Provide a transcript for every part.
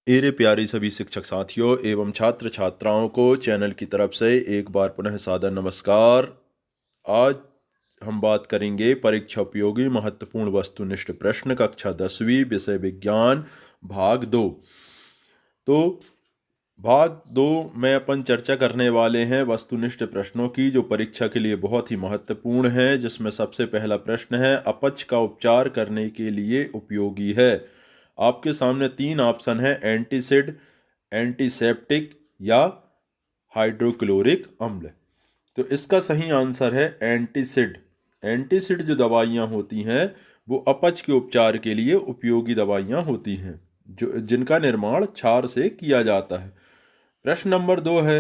मेरे प्यारे सभी शिक्षक साथियों एवं छात्र छात्राओं को चैनल की तरफ से एक बार पुनः सादर नमस्कार। आज हम बात करेंगे परीक्षा उपयोगी महत्वपूर्ण वस्तुनिष्ठ प्रश्न कक्षा 10वीं विषय विज्ञान भाग 2। तो भाग 2 में अपन चर्चा करने वाले हैं वस्तुनिष्ठ प्रश्नों की, जो परीक्षा के लिए बहुत ही महत्वपूर्ण है। जिसमें सबसे पहला प्रश्न है, अपच का उपचार करने के लिए उपयोगी है। आपके सामने 3 ऑप्शन है, एंटीसिड, एंटीसेप्टिक या हाइड्रोक्लोरिक अम्ल। तो इसका सही आंसर है एंटीसिड। एंटीसिड जो दवाइयाँ होती हैं वो अपच के उपचार के लिए उपयोगी दवाइयाँ होती हैं, जो जिनका निर्माण क्षार से किया जाता है। प्रश्न नंबर 2 है,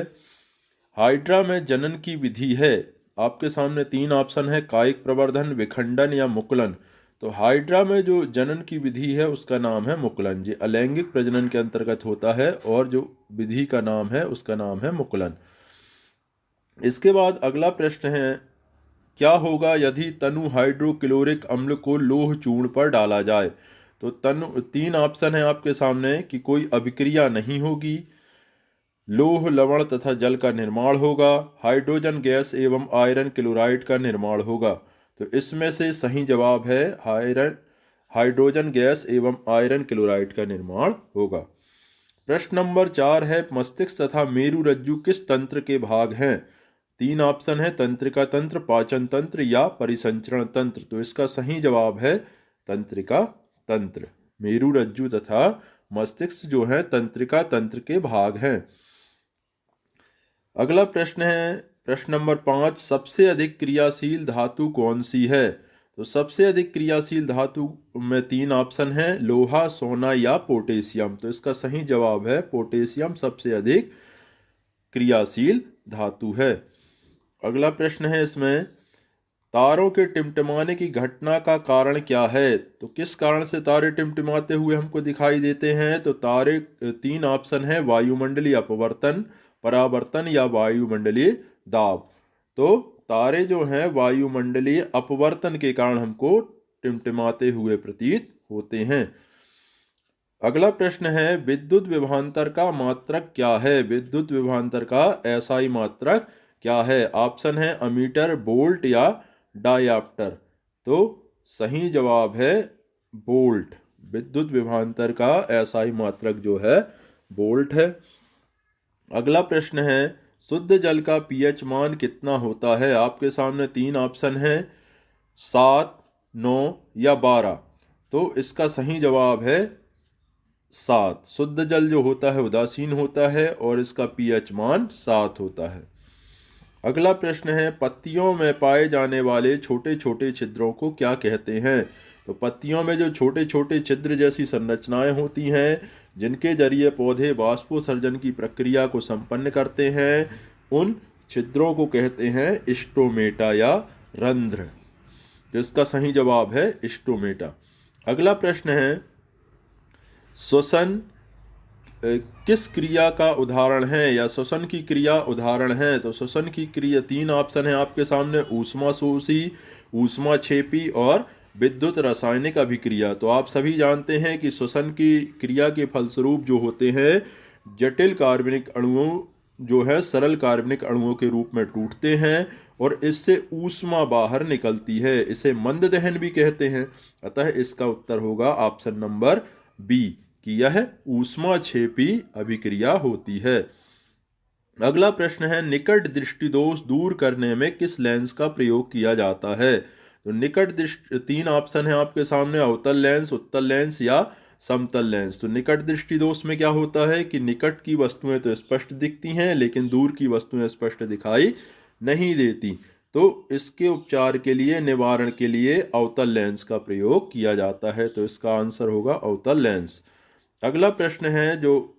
हाइड्रा में जनन की विधि है। आपके सामने 3 ऑप्शन है, कायिक प्रवर्धन, विखंडन या मुकुलन। तो हाइड्रा में जो जनन की विधि है उसका नाम है मुकुलन। ये अलैंगिक प्रजनन के अंतर्गत होता है और जो विधि का नाम है उसका नाम है मुकुलन। इसके बाद अगला प्रश्न है, क्या होगा यदि तनु हाइड्रोक्लोरिक अम्ल को लोह चूर्ण पर डाला जाए। तो तनु 3 ऑप्शन है आपके सामने कि कोई अभिक्रिया नहीं होगी, लौह लवण तथा जल का निर्माण होगा, हाइड्रोजन गैस एवं आयरन क्लोराइड का निर्माण होगा। तो इसमें से सही जवाब है हाइड्रोजन गैस एवं आयरन क्लोराइड का निर्माण होगा। प्रश्न नंबर 4 है, मस्तिष्क तथा मेरुरज्जु किस तंत्र के भाग हैं। 3 ऑप्शन है, तंत्रिका तंत्र, पाचन तंत्र या परिसंचरण तंत्र। तो इसका सही जवाब है तंत्रिका तंत्र। मेरुरज्जु तथा मस्तिष्क जो है तंत्रिका तंत्र के भाग हैं। अगला प्रश्न है, प्रश्न नंबर 5, सबसे अधिक क्रियाशील धातु कौन सी है। तो सबसे अधिक क्रियाशील धातु में 3 ऑप्शन हैं, लोहा, सोना या पोटेशियम। तो इसका सही जवाब है पोटेशियम सबसे अधिक क्रियाशील धातु है। अगला प्रश्न है इसमें, तारों के टिमटिमाने की घटना का कारण क्या है। तो किस कारण से तारे टिमटिमाते हुए हमको दिखाई देते हैं। तो तारे 3 ऑप्शन है, वायुमंडलीय अपवर्तन, परावर्तन या वायुमंडलीय दाब। तो तारे जो हैं वायुमंडलीय अपवर्तन के कारण हमको टिमटिमाते हुए प्रतीत होते हैं। अगला प्रश्न है, विद्युत विभवांतर का मात्रक क्या है। विद्युत विभवांतर का एसआई मात्रक क्या है। ऑप्शन है, अमीटर, वोल्ट या डायाप्टर। तो सही जवाब है वोल्ट। विद्युत विभवांतर का एसआई मात्रक जो है वोल्ट है। अगला प्रश्न है, शुद्ध जल का पीएच मान कितना होता है। आपके सामने 3 ऑप्शन है, 7, 9 या 12। तो इसका सही जवाब है 7। शुद्ध जल जो होता है उदासीन होता है और इसका पीएच मान 7 होता है। अगला प्रश्न है, पत्तियों में पाए जाने वाले छोटे छोटे छिद्रों को क्या कहते हैं। तो पत्तियों में जो छोटे छोटे छिद्र जैसी संरचनाएं होती हैं, जिनके जरिए पौधे वाष्पोत्सर्जन की प्रक्रिया को संपन्न करते हैं, उन छिद्रों को कहते हैं स्टोमेटा या रंध्र। जिसका सही जवाब है स्टोमेटा। अगला प्रश्न है, श्वसन किस क्रिया का उदाहरण है या श्वसन की क्रिया उदाहरण है। तो श्वसन की क्रिया 3 ऑप्शन है आपके सामने, ऊष्माशोषी, ऊष्माक्षेपी और विद्युत रासायनिक अभिक्रिया। तो आप सभी जानते हैं कि श्वसन की क्रिया के फलस्वरूप जो होते हैं, जटिल कार्बनिक अणुओं जो है सरल कार्बनिक अणुओं के रूप में टूटते हैं और इससे ऊष्मा बाहर निकलती है। इसे मंद दहन भी कहते हैं। अतः इसका उत्तर होगा ऑप्शन नंबर बी कि यह ऊष्माक्षेपी अभिक्रिया होती है। अगला प्रश्न है, निकट दृष्टि दोष दूर करने में किस लेंस का प्रयोग किया जाता है। तो निकट दृष्टि 3 ऑप्शन है आपके सामने, अवतल लेंस, उत्तल लेंस या समतल लेंस। तो निकट दृष्टि दोष में क्या होता है कि निकट की वस्तुएं तो स्पष्ट दिखती हैं लेकिन दूर की वस्तुएं स्पष्ट दिखाई नहीं देती। तो इसके उपचार के लिए, निवारण के लिए अवतल लेंस का प्रयोग किया जाता है। तो इसका आंसर होगा अवतल लेंस। अगला प्रश्न है, जो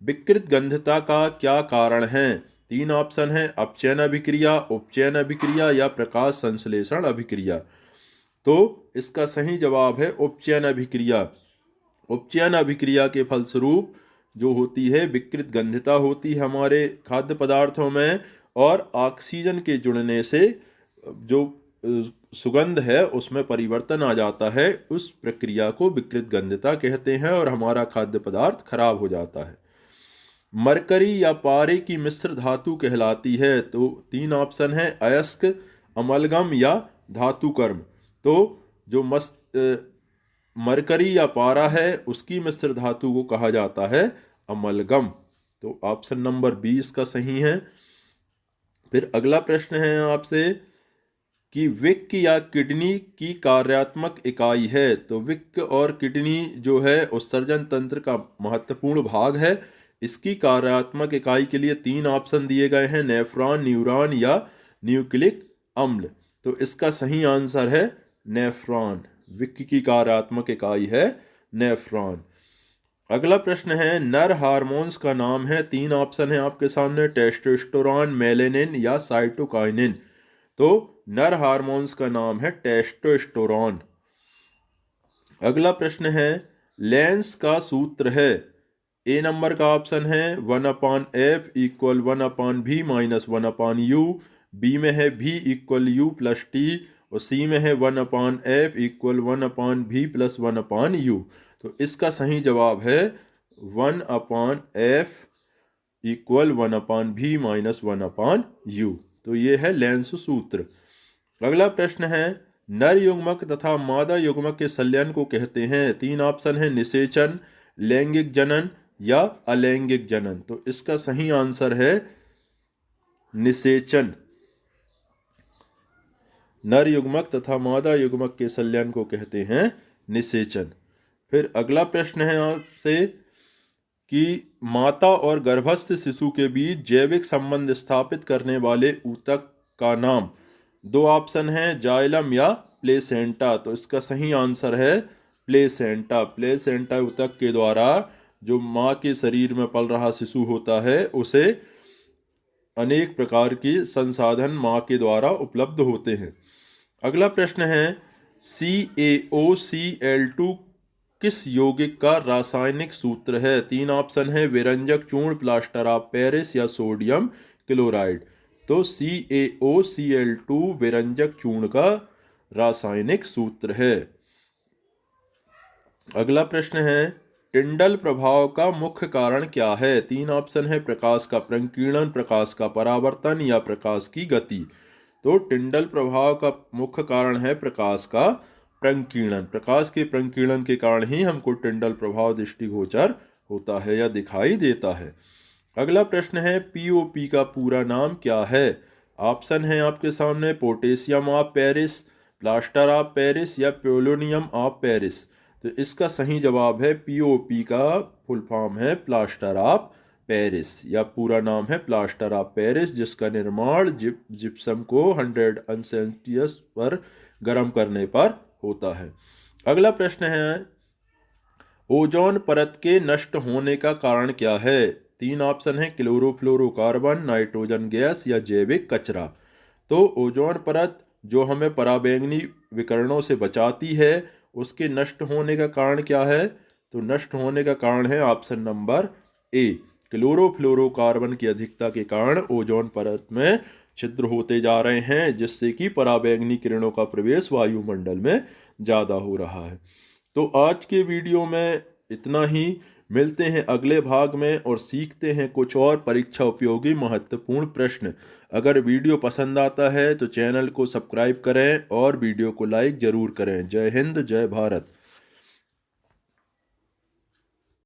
विकृत गंधता का क्या कारण है। 3 ऑप्शन है, अपचयन अभिक्रिया, उपचयन अभिक्रिया या प्रकाश संश्लेषण अभिक्रिया। तो इसका सही जवाब है उपचयन अभिक्रिया। उपचयन अभिक्रिया के फलस्वरूप जो होती है विकृत गंधता होती है हमारे खाद्य पदार्थों में, और ऑक्सीजन के जुड़ने से जो सुगंध है उसमें परिवर्तन आ जाता है, उस प्रक्रिया को विकृत गंधता कहते हैं और हमारा खाद्य पदार्थ खराब हो जाता है। मरकरी या पारे की मिश्र धातु कहलाती है। तो 3 ऑप्शन है, अयस्क, अमलगम या धातुकर्म। तो जो मरकरी या पारा है उसकी मिश्र धातु को कहा जाता है अमलगम। तो ऑप्शन नंबर 20 का सही है। फिर अगला प्रश्न है आपसे कि विक या किडनी की कार्यात्मक इकाई है। तो विक और किडनी जो है उत्सर्जन तंत्र का महत्वपूर्ण भाग है। इसकी कार्यात्मक इकाई के लिए 3 ऑप्शन दिए गए हैं, नेफ्रॉन, न्यूरॉन या न्यूक्लिक अम्ल। तो इसका सही आंसर है नेफ्रॉन। विक की कार्यात्मक इकाई है नेफ्रॉन। अगला प्रश्न है, नर हार्मोन्स का नाम है। 3 ऑप्शन है आपके सामने, टेस्टोस्टेरोन, मेलेनिन या साइटोकाइनिन। तो नर हार्मोन्स का नाम है टेस्टोस्टेरोन। अगला प्रश्न है, लेंस का सूत्र है। ए नंबर का ऑप्शन है 1/f = 1/v - 1/u। बी में है v = u + t और सी में है 1/f = 1/v + 1/u। तो इसका सही जवाब है 1/f = 1/v - 1/u। तो ये है लेंस सूत्र। अगला प्रश्न है, नर युग्मक तथा मादा युग्मक के संलयन को कहते हैं। 3 ऑप्शन है, निषेचन, लैंगिक जनन या अलैंगिक जनन। तो इसका सही आंसर है निषेचन। नर युग्मक तथा मादा युग्मक के संलयन को कहते हैं निषेचन। फिर अगला प्रश्न है आपसे कि माता और गर्भस्थ शिशु के बीच जैविक संबंध स्थापित करने वाले ऊतक का नाम। 2 ऑप्शन हैं, जाइलम या प्लेसेंटा। तो इसका सही आंसर है प्लेसेंटा। प्लेसेंटा ऊतक के द्वारा जो माँ के शरीर में पल रहा शिशु होता है उसे अनेक प्रकार के संसाधन माँ के द्वारा उपलब्ध होते हैं। अगला प्रश्न है, CaOCl2 किस यौगिक का रासायनिक सूत्र है। 3 ऑप्शन है, विरंजक चूर्ण, प्लास्टर ऑफ पेरिस या सोडियम क्लोराइड। तो CaOCl2 विरंजक चूर्ण का रासायनिक सूत्र है। अगला प्रश्न है, टिंडल प्रभाव का मुख्य कारण क्या है। 3 ऑप्शन है, प्रकाश का प्रकीर्णन, प्रकाश का परावर्तन या प्रकाश की गति। तो टिंडल प्रभाव का मुख्य कारण है प्रकाश का प्रकीर्णन। प्रकाश के प्रकीर्णन के कारण ही हमको टिंडल प्रभाव दृष्टिगोचर होता है या दिखाई देता है। अगला प्रश्न है, POP का पूरा नाम क्या है। ऑप्शन है आपके सामने, potassium of Paris, plaster of Paris या पोलोनियम ऑफ पेरिस। तो इसका सही जवाब है POP का फुल फॉर्म है प्लास्टर ऑफ पेरिस या पूरा नाम है प्लास्टर ऑफ पेरिस, जिसका निर्माण जिप्सम को 100 अंश सेल्सियस पर गर्म करने पर होता है। अगला प्रश्न है, ओजोन परत के नष्ट होने का कारण क्या है। 3 ऑप्शन है, क्लोरोफ्लोरोकार्बन, नाइट्रोजन गैस या जैविक कचरा। तो ओजोन परत जो हमें पराबैंगनी विकिरणों से बचाती है उसके नष्ट होने का कारण क्या है। तो नष्ट होने का कारण है ऑप्शन नंबर ए, क्लोरोफ्लोरोकार्बन की अधिकता के कारण ओजोन परत में छिद्र होते जा रहे हैं, जिससे कि पराबैंगनी किरणों का प्रवेश वायुमंडल में ज़्यादा हो रहा है। तो आज के वीडियो में इतना ही। मिलते हैं अगले भाग में और सीखते हैं कुछ और परीक्षा उपयोगी महत्वपूर्ण प्रश्न। अगर वीडियो पसंद आता है तो चैनल को सब्सक्राइब करें और वीडियो को लाइक ज़रूर करें। जय हिंद, जय भारत।